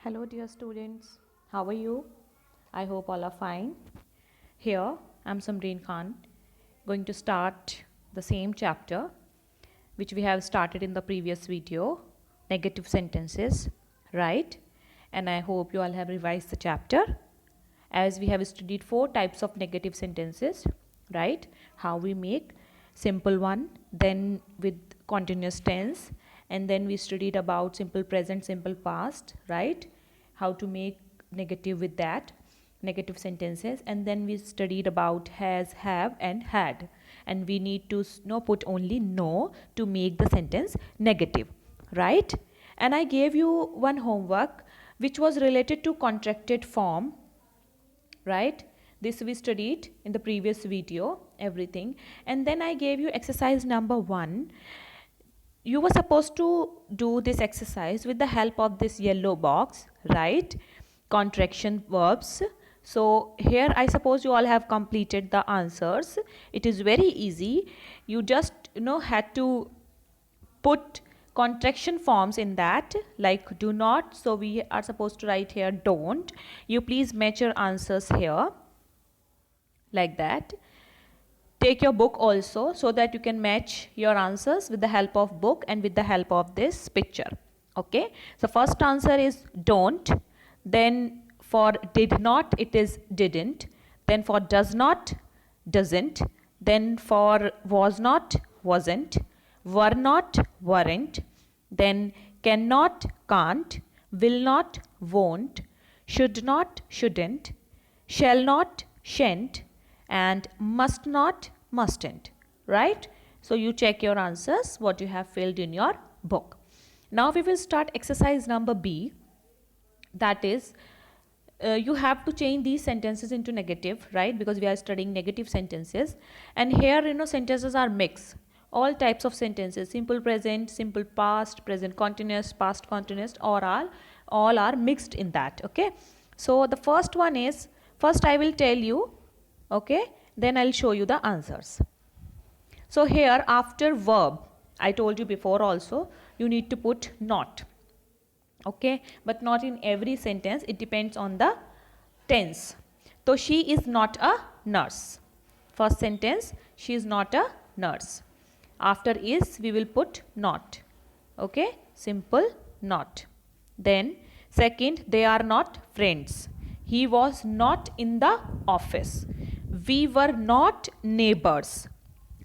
Hello dear students, how are you? I hope all are fine. Here I am Samreen Khan going to start the same chapter which we have started in the previous video, negative sentences, right? And I hope you all have revised the chapter as we have studied 4 types of negative sentences, right? How we make simple one, then with continuous tense, and then we studied about simple present, simple past, right? How to make negative with that negative sentences, and then we studied about has, have and had, and we need to put only no to make the sentence negative, right? And I gave you one homework which was related to contracted form, right? This we studied in the previous video, everything. And then I gave you exercise number 1. You were supposed to do this exercise with the help of this yellow box, right? Contraction verbs. So here I suppose you all have completed the answers. It is very easy. You just had to put contraction forms in that, like do not. So we are supposed to write here don't. You please match your answers here like that. Take your book also so that you can match your answers with the help of book and with the help of this picture. Okay, so first answer is don't. Then for did not it is didn't. Then for does not, doesn't. Then for was not, wasn't. Were not, weren't. Then cannot, can't. Will not, won't. Should not, shouldn't. Shall not, shan't. And must not, mustn't, right? So you check your answers, what you have filled in your book. Now we will start exercise number B. That is, you have to change these sentences into negative, right? Because we are studying negative sentences. And here, sentences are mixed. All types of sentences, simple present, simple past, present continuous, past continuous, or all are mixed in that, okay? So the first one is, first I will tell you, okay, then I'll show you the answers. So here after verb, I told you before also, you need to put not, okay, but not in every sentence, it depends on the tense. So she is not a nurse. First sentence, she is not a nurse. After is, we will put not, okay, simple not. Then second, they are not friends. He was not in the office. We were not neighbors,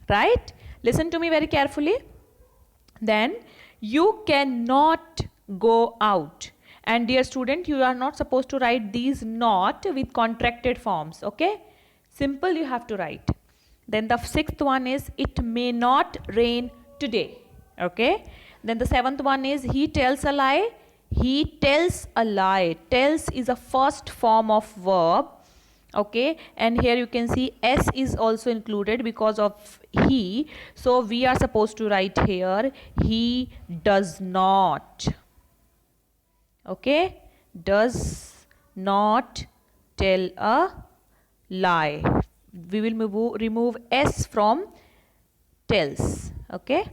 right? Listen to me very carefully. Then you cannot go out. And dear student, you are not supposed to write these not with contracted forms, okay? Simple you have to write. Then the 6th one is it may not rain today, okay? Then the 7th one is he tells a lie. He tells a lie. Tells is a first form of verb, okay? And here you can see s is also included because of he. So we are supposed to write here he does not, okay? Does not tell a lie. We will remove s from tells, okay?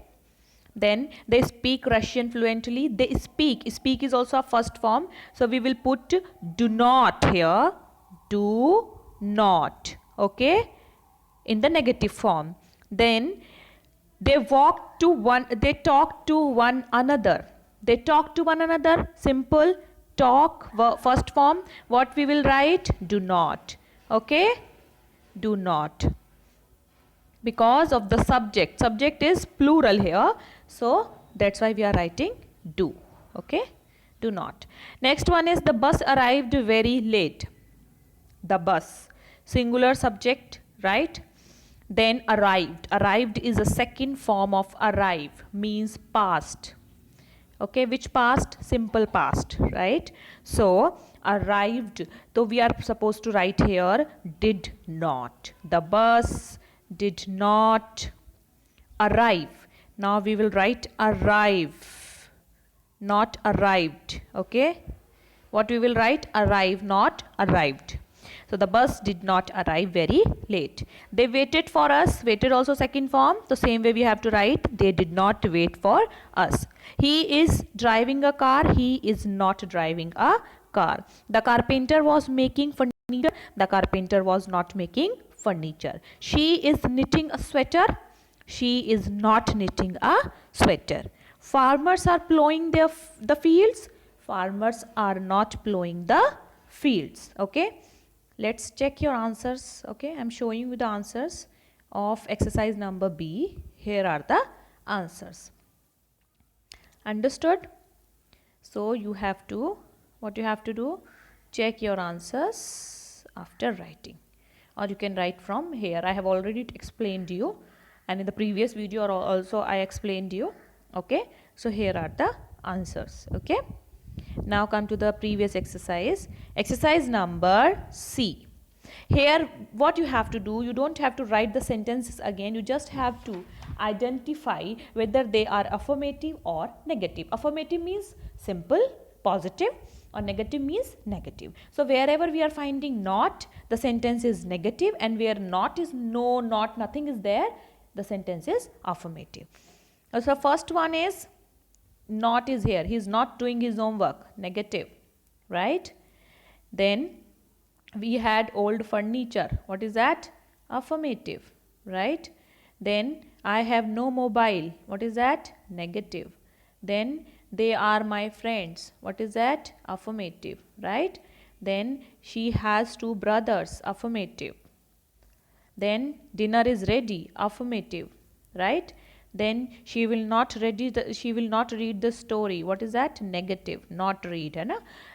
Then they speak Russian fluently. They speak is also a first form, so we will put do not here, do not, okay, in the negative form. Then they talk to one another. They talk to one another, simple talk, first form. What we will write? Do not, okay, do not, because of the subject. Subject is plural here, so that's why we are writing do, okay, do not. Next one is the bus arrived very late. The bus, singular subject, right? Then arrived. Arrived is a second form of arrive, means past, okay? Which past? Simple past, right? So arrived, so we are supposed to write here did not. The bus did not arrive. Now we will write arrive, not arrived, okay? What we will write? Arrive, not arrived. So the bus did not arrive very late. They waited for us. Waited also second form. The same way we have to write. They did not wait for us. He is driving a car. He is not driving a car. The carpenter was making furniture. The carpenter was not making furniture. She is knitting a sweater. She is not knitting a sweater. Farmers are plowing the fields. Farmers are not plowing the fields. Okay. Let's check your answers. Okay. I'm showing you the answers of exercise number B. Here are the answers. Understood? So you have to, what you have to do, check your answers after writing, or you can write from here. I have already explained you, and in the previous video also I explained you. Okay, so here are the answers. Okay, now come to the previous exercise, exercise number C. Here what you have to do, you don't have to write the sentences again, you just have to identify whether they are affirmative or negative. Affirmative means simple, positive, or negative means negative. So wherever we are finding not, the sentence is negative, and where not is no, not, nothing is there, the sentence is affirmative. So first one is not is here, he is not doing his homework, negative, right? Then we had old furniture, what is that? Affirmative, right? Then I have no mobile, what is that? Negative. Then they are my friends, what is that? Affirmative, right? Then she has two brothers, affirmative. Then dinner is ready, affirmative, right? Then she will not read the story, what is that? Negative, not read,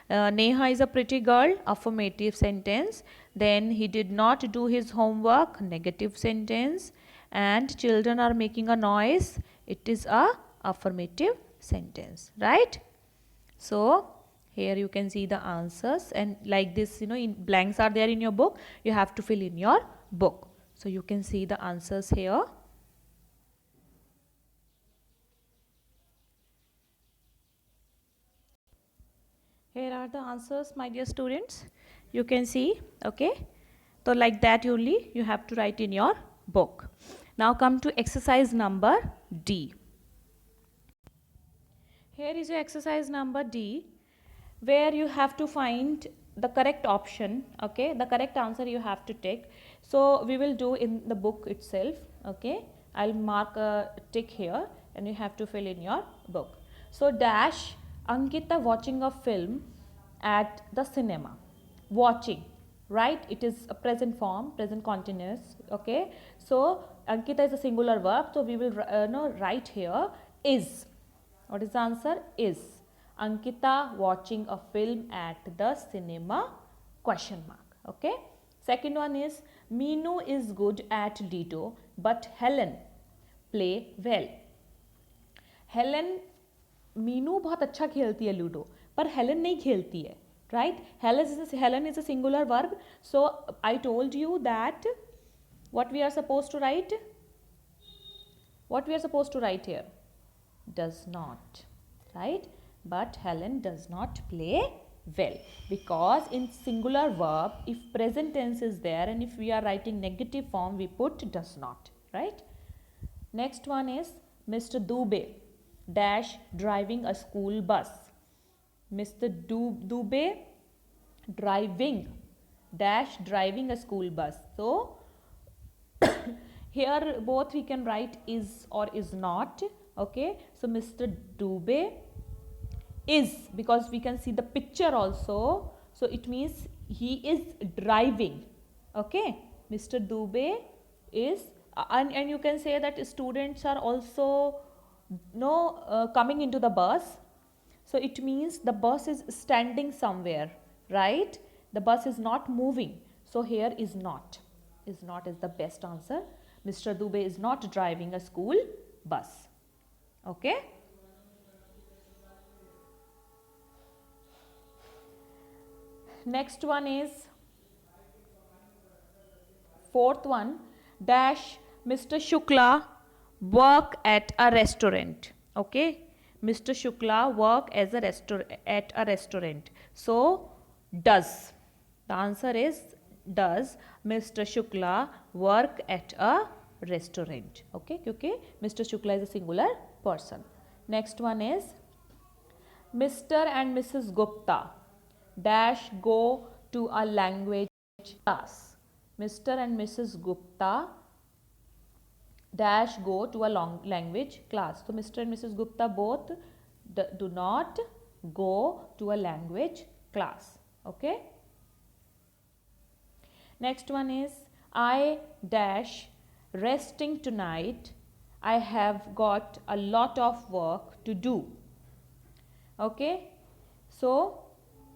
Neha is a pretty girl, affirmative sentence. Then he did not do his homework, negative sentence. And children are making a noise, it is a affirmative sentence, right? So here you can see the answers, and like this, in blanks are there in your book, you have to fill in your book. So you can see the answers here. Here are the answers, my dear students. You can see, okay. So like that only you have to write in your book. Now come to exercise number D. Here is your exercise number D, where you have to find the correct option, okay, the correct answer you have to take. So we will do in the book itself, okay. I'll mark a tick here and you have to fill in your book. So dash Ankita watching a film at the cinema. Watching, right? It is a present form, present continuous, okay. So Ankita is a singular verb, so we will write here is. What is the answer? Is. Ankita watching a film at the cinema, question mark, okay. Second one is Meenu is good at Lido but Helen play well. Helen, Meenu बहुत अच्छा खेलती है ludo, पर Helen नहीं खेलती है, right? Helen is a singular verb. So I told you that what we are supposed to write? What we are supposed to write here? Does not, right? But Helen does not play well, because in singular verb, if present tense is there and if we are writing negative form, we put does not, right? Next one is Mr. Dubey dash driving a school bus. Mr. Dubey driving dash driving a school bus. So here both we can write is or is not, okay. So Mr. Dubey is, because we can see the picture also, so it means he is driving, okay. Mr. Dubey is, and you can say that students are also coming into the bus, so it means the bus is standing somewhere, right? The bus is not moving, so here is not is the best answer. Mr. Dubey is not driving a school bus, okay. Next one is fourth one dash Mr. Shukla work at a restaurant, okay. Mr. Shukla work at a restaurant, so does. The answer is does Mr. Shukla work at a restaurant? Okay, क्योंकि Mr. Shukla is a singular person. Next one is Mr. and Mrs. Gupta dash go to a language class. Mr. and Mrs. Gupta dash go to a language class. So Mr. and Mrs. Gupta both do not go to a language class. Okay. Next one is I dash resting tonight. I have got a lot of work to do. Okay. So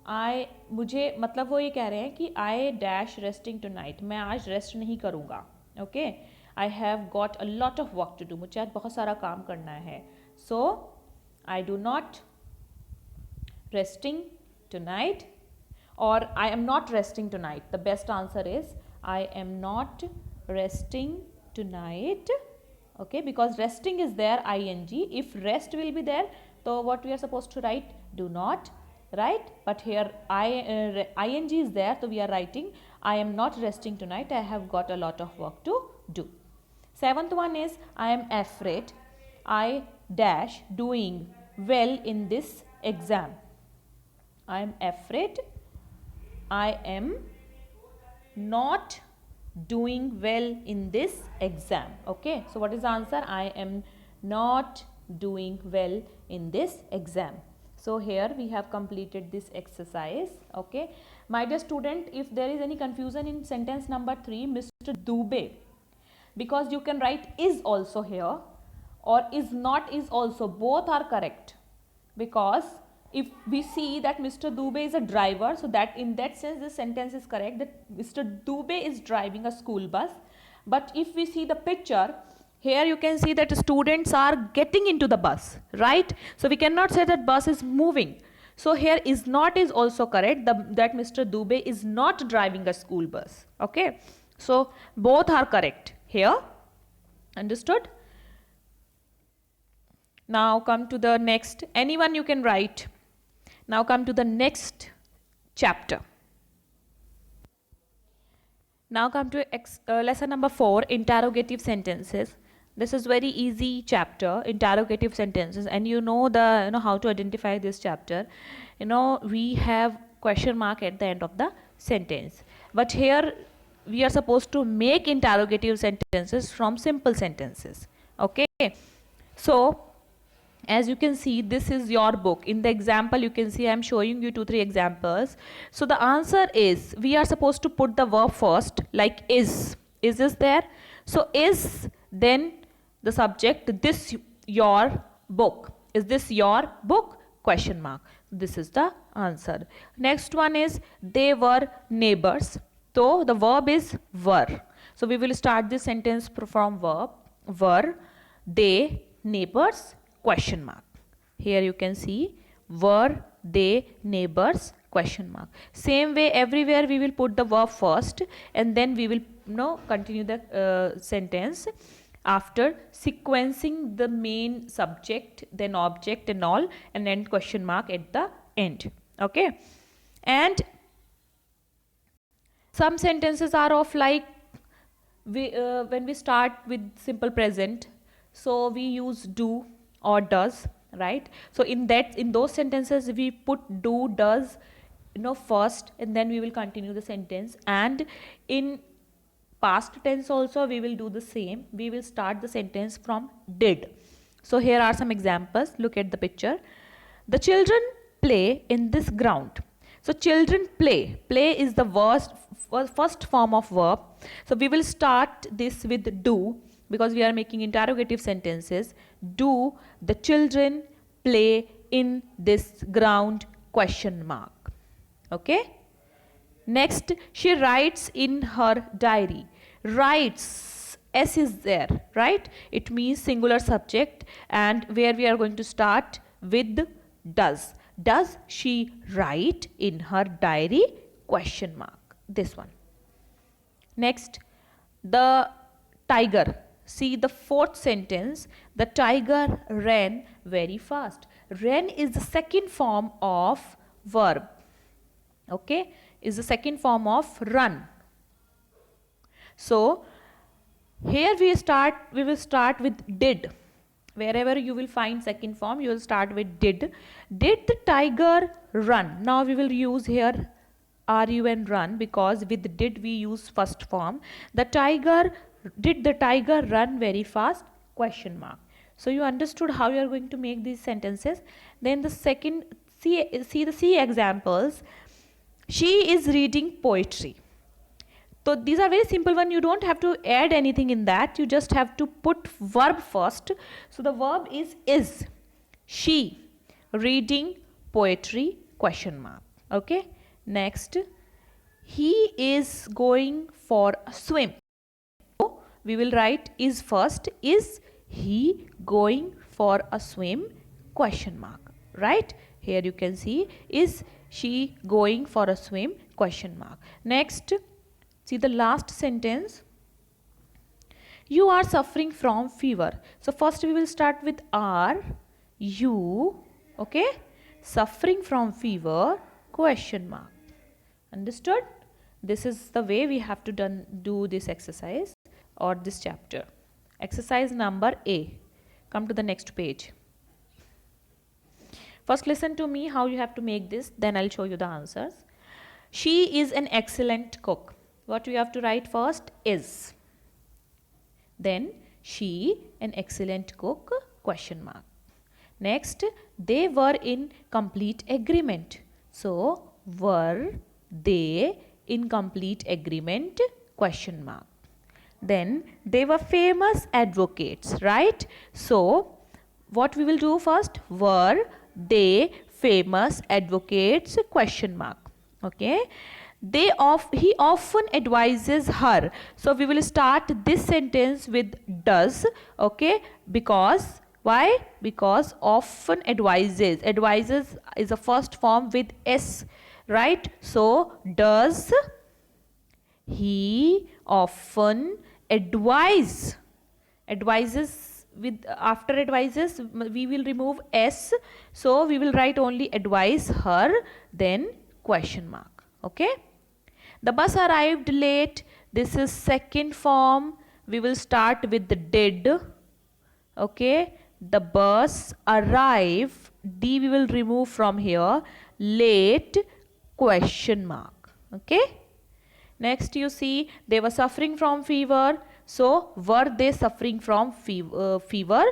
I मुझे मतलब वो ये कह रहे हैं कि I dash resting tonight. मैं आज रेस्ट नहीं करूँगा. Okay. I have got a lot of work to do. मुझे आज बहुत सारा काम करना है. So I do not resting tonight, or I am not resting tonight. The best answer is I am not resting tonight. Okay, because resting is there ing. If rest will be there, so what we are supposed to write? Do not, right? But here ing is there, so we are writing I am not resting tonight. I have got a lot of work to do. Seventh one is I am afraid I dash doing well in this exam. I am afraid I am not doing well in this exam. Okay, so what is the answer? I am not doing well in this exam. So here we have completed this exercise. Okay, my dear student, if there is any confusion in sentence number 3, Mr. Dubey, because you can write is also here, or is not is also, both are correct, because if we see that Mr. Dubey is a driver, so that in that sense this sentence is correct, that Mr. Dubey is driving a school bus. But if we see the picture, here you can see that students are getting into the bus, right? So we cannot say that bus is moving. So here is not is also correct, that Mr. Dubey is not driving a school bus. Okay, so both are correct here. Understood? Now come to the next. Anyone you can write. Now come to the next chapter. Now come to lesson number 4, interrogative sentences. This is very easy chapter, interrogative sentences, and you know how to identify this chapter. We have question mark at the end of the sentence, but here we are supposed to make interrogative sentences from simple sentences. Okay, so as you can see, this is your book. In the example, you can see I am showing you 2-3 examples. So the answer is, we are supposed to put the verb first, like is. Is there? So is, then the subject, this your book. Is this your book? Question mark. This is the answer. Next one is, they were neighbors. So the verb is were. So we will start this sentence from verb. Were they neighbors? Question mark. Here you can see, were they neighbors? Question mark. Same way everywhere we will put the verb first, and then we will continue the sentence after sequencing the main subject, then object and all, and then question mark at the end. Okay, and some sentences are of like, when we start with simple present, so we use do or does, right? So in those sentences we put do, does first, and then we will continue the sentence. And in past tense also we will do the same. We will start the sentence from did. So here are some examples. Look at the picture. The children play in this ground. So children play. Play is the first form of verb. So we will start this with do, because we are making interrogative sentences. Do the children play in this ground? Question mark. Okay. Next, she writes in her diary. Writes, S is there, right? It means singular subject, and where we are going to start with does. Does she write in her diary? Question mark. This one. Next, the tiger. See the fourth sentence. The tiger ran very fast. Ran is the second form of verb. Okay, is the second form of run. So here we will start with did. Wherever you will find second form, you will start with did. Did the tiger run? Now we will use here run run, because with did we use first form. Did the tiger run very fast? Question mark. So you understood how you are going to make these sentences. Then the second, see the C examples. She is reading poetry. So these are very simple one. You don't have to add anything in that. You just have to put verb first. So the verb is. She reading poetry? Question mark. Okay. Next, he is going for a swim. So we will write is first. Is he going for a swim? Question mark. Right? Here you can see, is she going for a swim? Question mark. Next, see the last sentence. You are suffering from fever. So first we will start with are you, okay, suffering from fever? Question mark. Understood? This is the way we have to do this exercise or this chapter. Exercise number A. Come to the next page. First listen to me how you have to make this, then I'll show you the answers. She is an excellent cook. What you have to write first? Is. Then she an excellent cook? Question mark. Next, they were in complete agreement. So were they in complete agreement? Question mark. Then they were famous advocates, right? So what we will do first? Were they famous advocates? Question mark. Okay. He often advises her. So we will start this sentence with does. Okay. Because why? Because often advises. Advises is a first form with s, right? So does he often advises with after advises we will remove s, so we will write only advise her, then question mark. Okay. The bus arrived late. This is second form. We will start with the did. Okay. The bus arrived, d we will remove from here, late? Question mark. Okay. Next you see they were suffering from fever. So were they suffering from fever?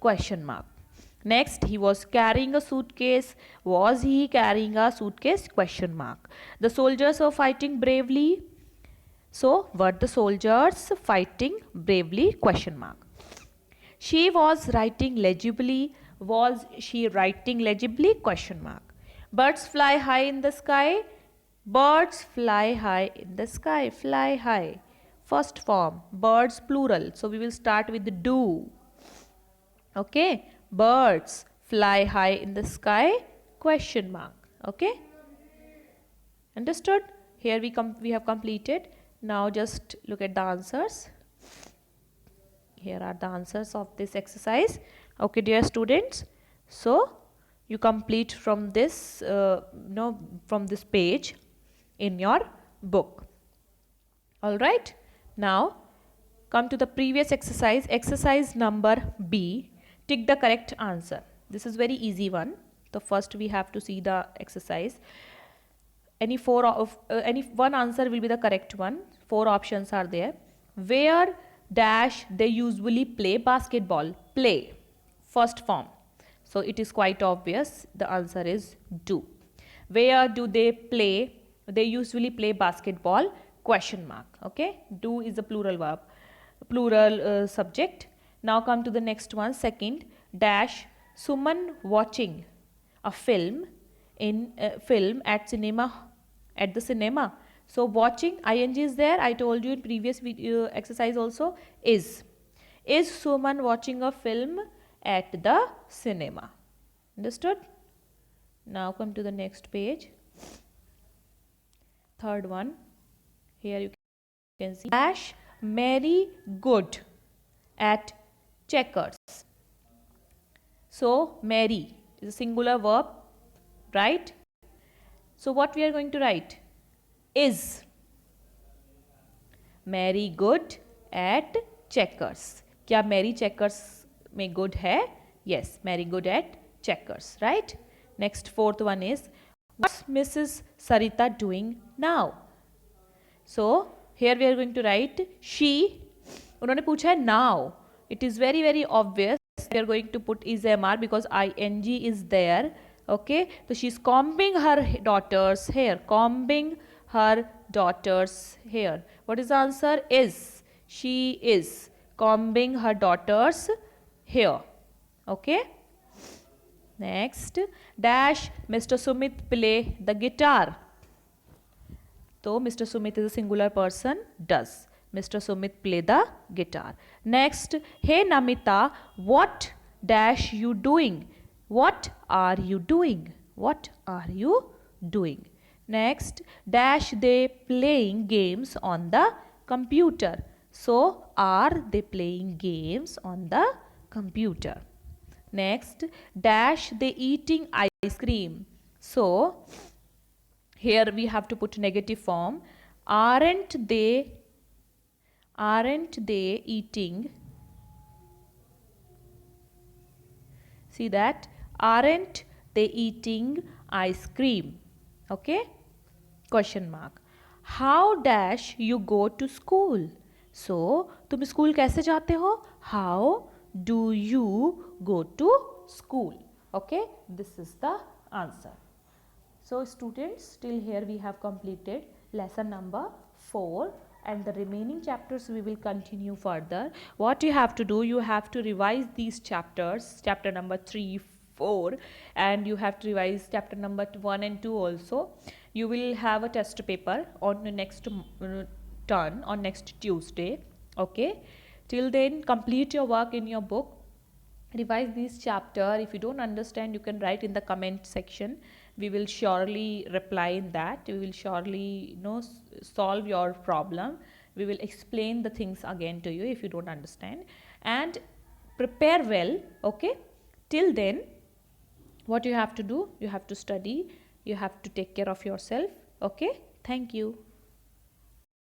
Question mark. Next, he was carrying a suitcase. Was he carrying a suitcase? Question mark. The soldiers were fighting bravely. So were the soldiers fighting bravely? Question mark. She was writing legibly. Was she writing legibly? Question mark. Birds fly high in the sky. Birds fly high in the sky. Fly high. First form. Birds plural. So we will start with the do. Okay. Birds fly high in the sky? Question mark. Okay. Understood? Here we have completed. Now just look at the answers. Here are the answers of this exercise. Okay, dear students. So you complete from this from this page in your book. All right. Now come to the previous exercise. Exercise number B. Tick the correct answer. This is very easy one. So first we have to see the exercise. Any one answer will be the correct one. 4 options are there. Where dash they usually play basketball? Play. First form. So it is quite obvious. The answer is do. Where do they play? They usually play basketball? Question mark. Okay. Do is a plural verb. Plural subject. Now come to the next one. Second, dash Suman watching a film at the cinema. So watching, ing is there. I told you in previous video exercise also. Is Suman watching a film at the cinema? Understood? Now come to the next page. Third one. Here you can see dash Mary good at checkers. So Mary is a singular verb, right? So what we are going to write? Is Mary good at checkers. क्या Mary checkers में good है? Yes, Mary good at checkers, right? Next, fourth one is, what's Mrs. Sarita doing now? So here we are going to write she. उन्होंने पूछा है now. It is very very obvious. We are going to put is mr because ing is there. Okay, so she is combing her daughter's hair. Combing her daughter's hair. What is the answer? Is. She is combing her daughter's hair. Okay. Next, dash Mr. Sumit play the guitar. So Mr. Sumit is a singular person. Does Mr. Sumit play the guitar? Next, hey Namita, what dash you doing? What are you doing? What are you doing? Next, dash they playing games on the computer. So are they playing games on the computer? Next, dash they eating ice cream. So here we have to put negative form. Aren't they eating? See that? Aren't they eating ice cream? Okay? Question mark. How dash you go to school? So तुम school कैसे जाते हो? How do you go to school? Okay, this is the answer. So students, till here we have completed lesson number 4 and the remaining chapters we will continue further. What you have to do, you have to revise these chapters, chapter number 3, 4, and you have to revise chapter number 1 and 2 also. You will have a test paper on the next turn, on next Tuesday. Okay, till then complete your work in your book. Revise this chapter. If you don't understand, you can write in the comment section. We will surely reply in that. We will surely solve your problem. We will explain the things again to you if you don't understand, and prepare well. Okay, till then what you have to do, you have to study, you have to take care of yourself. Okay, thank you.